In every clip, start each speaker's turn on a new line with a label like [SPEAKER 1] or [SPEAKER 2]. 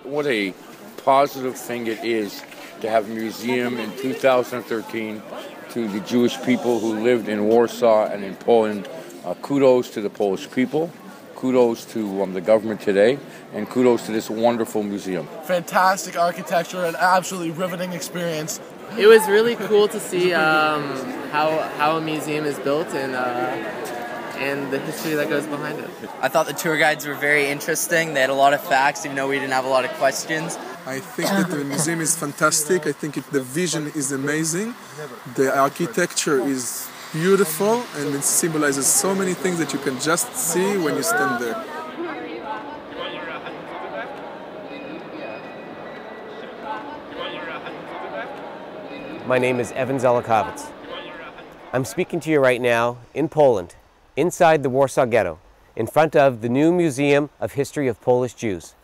[SPEAKER 1] what a positive thing it is to have a museum in 2013 to the Jewish people who lived in Warsaw and in Poland. Kudos to the Polish people, kudos to the government today, and kudos to this wonderful museum.
[SPEAKER 2] Fantastic architecture, an absolutely riveting experience.
[SPEAKER 3] It was really cool to see how a museum is built and the history that goes behind it.
[SPEAKER 4] I thought the tour guides were very interesting. They had a lot of facts, even though we didn't have a lot of questions.
[SPEAKER 5] I think that the museum is fantastic. I think the vision is amazing. The architecture is beautiful, and it symbolizes so many things that you can just see when you stand there.
[SPEAKER 6] My name is Evan Zelikovic. I'm speaking to you right now in Poland, inside the Warsaw Ghetto, in front of the new Museum of History of Polish Jews.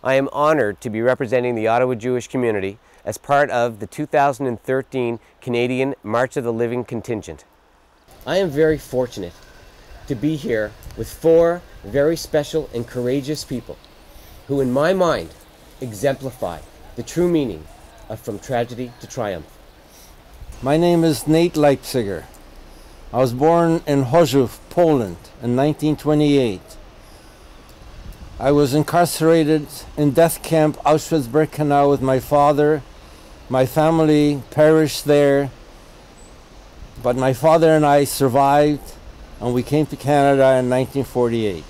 [SPEAKER 6] I am honored to be representing the Ottawa Jewish community as part of the 2013 Canadian March of the Living contingent. I am very fortunate to be here with 4 very special and courageous people who, in my mind, exemplify the true meaning of from tragedy to triumph.
[SPEAKER 7] My name is Nate Leipziger. I was born in Chorzów, Poland in 1928. I was incarcerated in death camp Auschwitz-Birkenau with my father. My family perished there, but my father and I survived, and we came to Canada in 1948.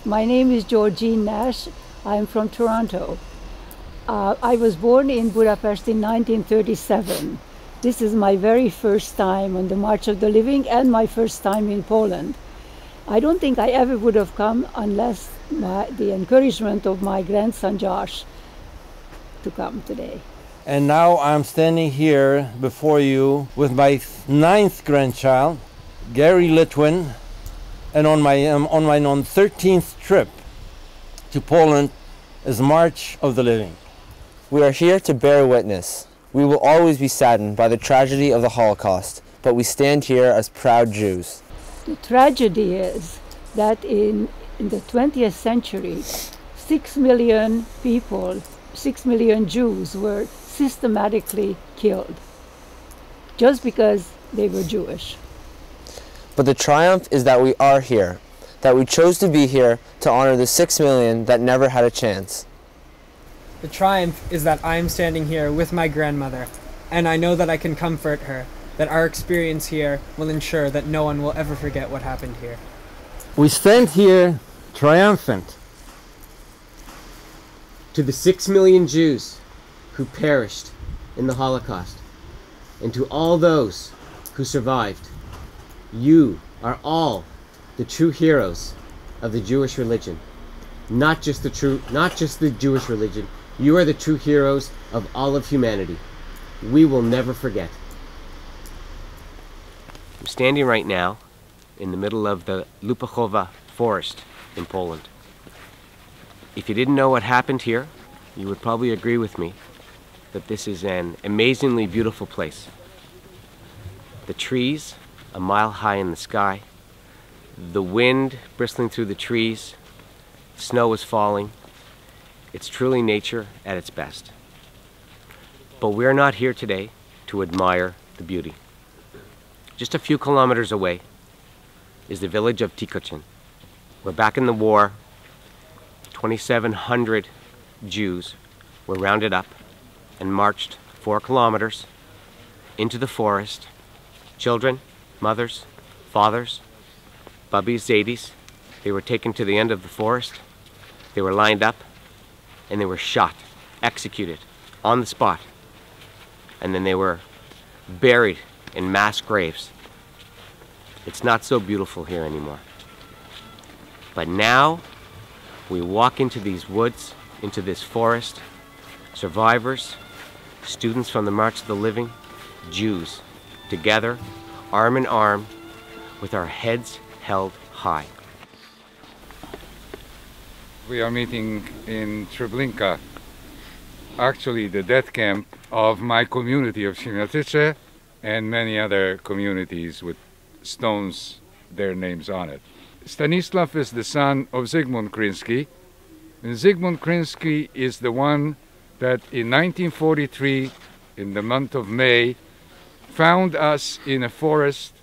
[SPEAKER 8] My name is Georgine Nash. I'm from Toronto. I was born in Budapest in 1937. This is my very first time on the March of the Living and my first time in Poland. I don't think I ever would have come unless the encouragement of my grandson Josh to come today.
[SPEAKER 7] And now I'm standing here before you with my 9th grandchild, Gary Litwin, and on my 13th trip to Poland is March of the Living.
[SPEAKER 9] We are here to bear witness. We will always be saddened by the tragedy of the Holocaust, but we stand here as proud Jews.
[SPEAKER 8] The tragedy is that in the 20th century, 6 million people, 6 million Jews were systematically killed just because they were Jewish.
[SPEAKER 9] But the triumph is that we are here, that we chose to be here to honor the 6 million that never had a chance.
[SPEAKER 10] The triumph is that I am standing here with my grandmother, and I know that I can comfort her, that our experience here will ensure that no one will ever forget what happened here.
[SPEAKER 7] We stand here triumphant.
[SPEAKER 6] To the 6 million Jews who perished in the Holocaust, and to all those who survived, you are all the true heroes of the Jewish religion. Not just the Jewish religion. You are the true heroes of all of humanity. We will never forget. I'm standing right now in the middle of the Lopuchowa forest in Poland. If you didn't know what happened here, you would probably agree with me that this is an amazingly beautiful place. The trees, a mile high in the sky, the wind bristling through the trees, snow is falling. It's truly nature at its best. But we're not here today to admire the beauty. Just a few kilometers away is the village of Tikocin, where back in the war, 2,700 Jews were rounded up and marched 4 kilometers into the forest. Children, mothers, fathers, bubbies, zadies, they were taken to the end of the forest. They were lined up and they were shot, executed on the spot. And then they were buried in mass graves. It's not so beautiful here anymore. But now we walk into these woods, into this forest, survivors, students from the March of the Living, Jews, together, arm in arm, with our heads held high.
[SPEAKER 11] We are meeting in Treblinka, actually the death camp of my community of Siemiatyce and many other communities with stones, their names on it. Stanisław is the son of Zygmunt Kryński, And Zygmunt Krinsky is the one that in 1943, in the month of May, found us in a forest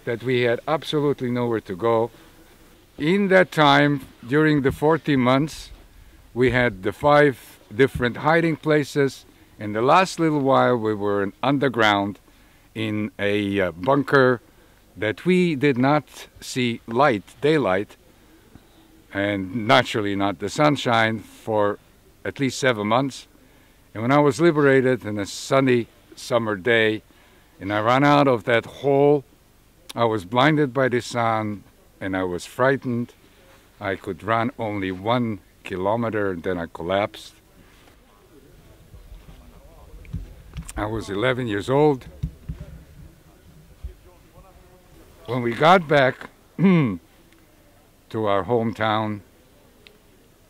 [SPEAKER 11] that we had absolutely nowhere to go. In that time, during the 40 months, we had the 5 different hiding places, and the last little while we were underground in a bunker that we did not see daylight, and naturally not the sunshine, for at least 7 months. And when I was liberated on a sunny summer day, and I ran out of that hole, I was blinded by the sun, and I was frightened. I could run only 1 kilometer, and then I collapsed. I was 11 years old. When we got back to our hometown,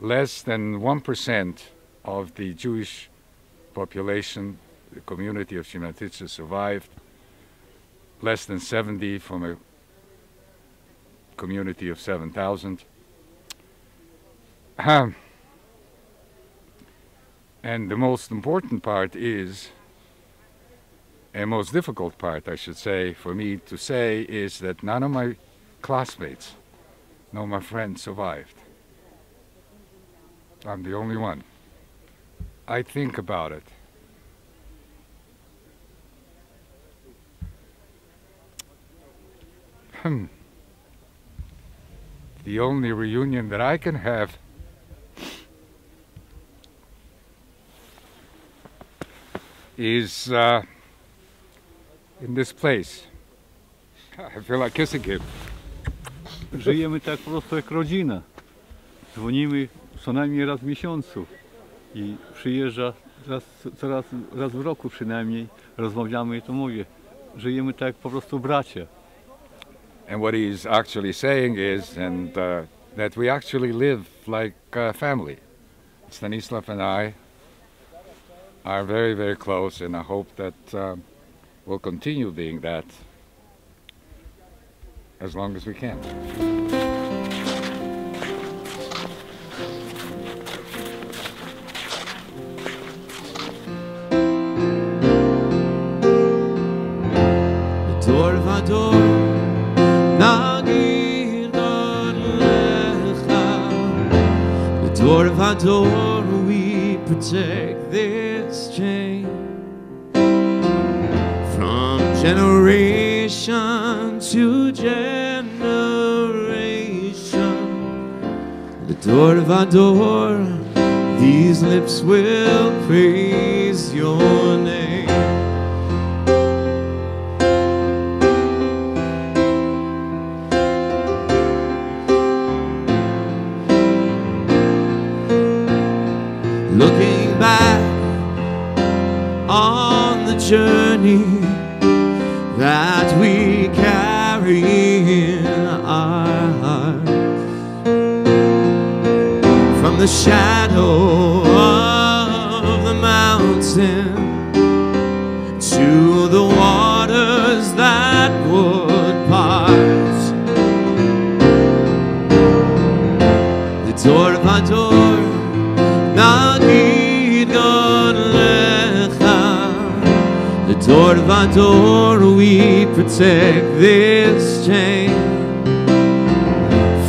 [SPEAKER 11] less than 1% of the Jewish population, the community of Siemiatyce, survived. Less than 70 from a community of 7,000. And the most important part is, and most difficult part, I should say, for me to say, is that none of my classmates, none of my friends survived. I'm the only one. I think about it. The only reunion that I can have is in this place. I feel like kissing him.
[SPEAKER 12] Żyjemy tak po prostu jak rodzina. Dzwonimy co najmniej raz w miesiącu i przyjeżdża raz w roku przynajmniej. Rozmawiamy i to mówię. Żyjemy tak jak po prostu bracia.
[SPEAKER 11] And what he's actually saying is that we actually live like a family. Stanislav and I are very, very close, and I hope that we'll continue being that as long as we can.
[SPEAKER 13] Door of our door, we protect this chain from generation to generation. The door of our door, these lips will praise your name. Looking back on the journey that we carry in our hearts, from the shadow of the mountain to the waters that would part. The door of our door, the door of our door, we protect this chain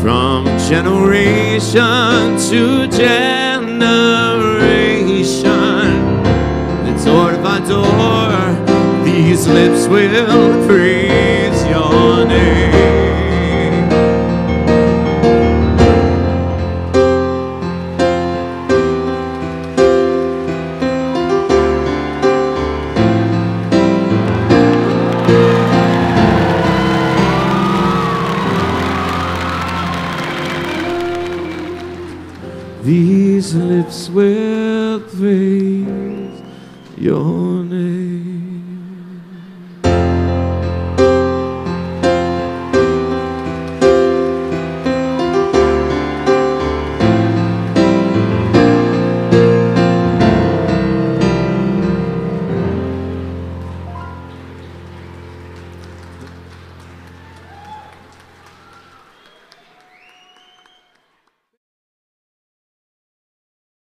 [SPEAKER 13] from generation to generation. The door of our door, these lips will praise your name. These lips will praise your name.